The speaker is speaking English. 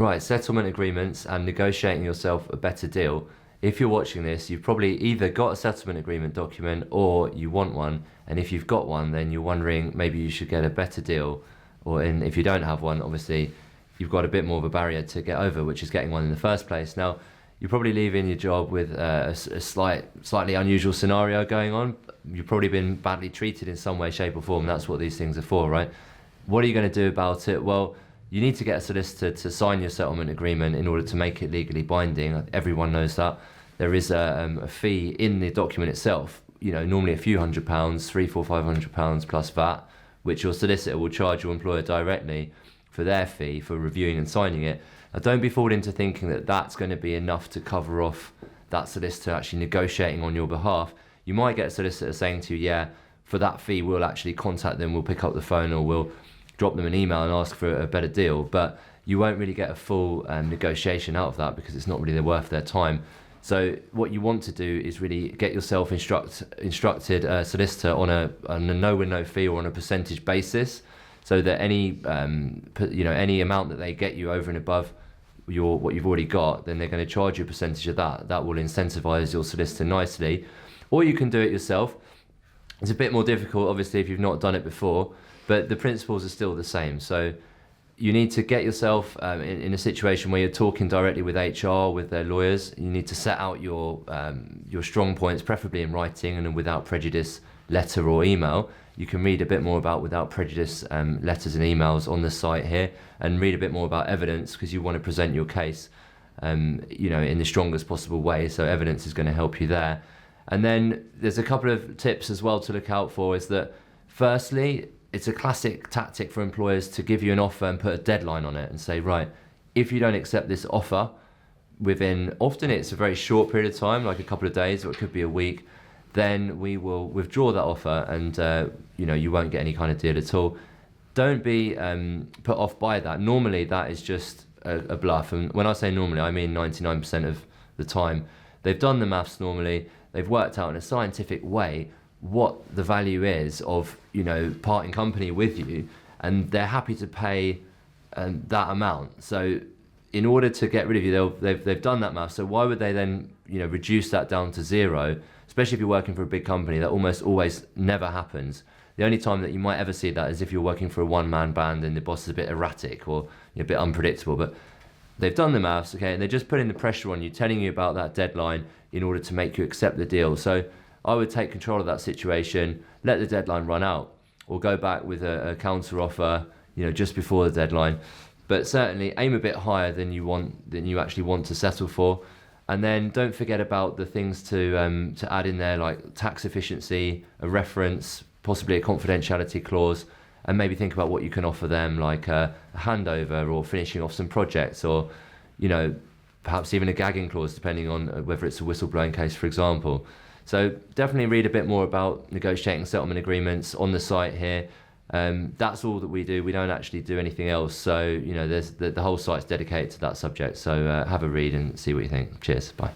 Right, settlement agreements and negotiating yourself a better deal. If you're watching this, you've probably either got a settlement agreement document or you want one. And if you've got one, then you're wondering maybe you should get a better deal. If you don't have one, obviously you've got a bit more of a barrier to get over, which is getting one in the first place. Now, you're probably leaving your job with a slightly unusual scenario going on. You've probably been badly treated in some way, shape or form. That's what these things are for, right? What are you going to do about it? Well, you need to get a solicitor to sign your settlement agreement in order to make it legally binding. Everyone knows that. There is a fee in the document itself, normally a few £100, £300, £400, £500 plus VAT, which your solicitor will charge your employer directly for their fee for reviewing and signing it. Now, don't be fooled into thinking that that's going to be enough to cover off that solicitor actually negotiating on your behalf. You might get a solicitor saying to you, yeah, for that fee, we'll actually contact them, we'll pick up the phone, or we'll drop them an email and ask for a better deal, but you won't really get a full negotiation out of that because it's not really worth their time. So what you want to do is really get yourself instructed solicitor on a no win no fee or on a percentage basis, so that any amount that they get you over and above what you've already got, then they're going to charge you a percentage of that. That will incentivize your solicitor nicely. Or you can do it yourself. It's a bit more difficult, obviously, if you've not done it before, but the principles are still the same. So you need to get yourself in a situation where you're talking directly with HR, with their lawyers. You need to set out your strong points, preferably in writing and without prejudice, letter or email. You can read a bit more about without prejudice letters and emails on the site here, and read a bit more about evidence because you want to present your case in the strongest possible way. So evidence is going to help you there. And then there's a couple of tips as well to look out for, is that firstly, it's a classic tactic for employers to give you an offer and put a deadline on it and say, right, if you don't accept this offer often it's a very short period of time, like a couple of days, or it could be a week, then we will withdraw that offer and you won't get any kind of deal at all. Don't be put off by that. Normally that is just a bluff. And when I say normally, I mean 99% of the time. They've done the maths normally. They've worked out in a scientific way what the value is of parting company with you, and they're happy to pay that amount. So in order to get rid of you, they've done that math. So why would they then reduce that down to zero? Especially if you're working for a big company, that almost always never happens. The only time that you might ever see that is if you're working for a one-man band and the boss is a bit erratic or a bit unpredictable. But they've done the maths, okay, and they're just putting the pressure on you, telling you about that deadline in order to make you accept the deal. So I would take control of that situation, let the deadline run out, or go back with a counter offer, just before the deadline. But certainly aim a bit higher than you actually want to settle for. And then don't forget about the things to add in there, like tax efficiency, a reference, possibly a confidentiality clause, and maybe think about what you can offer them, like a handover or finishing off some projects, or perhaps even a gagging clause, depending on whether it's a whistleblowing case, for example. So definitely read a bit more about negotiating settlement agreements on the site here. That's all that we do. We don't actually do anything else. So, there's the whole site's dedicated to that subject. So have a read and see what you think. Cheers. Bye.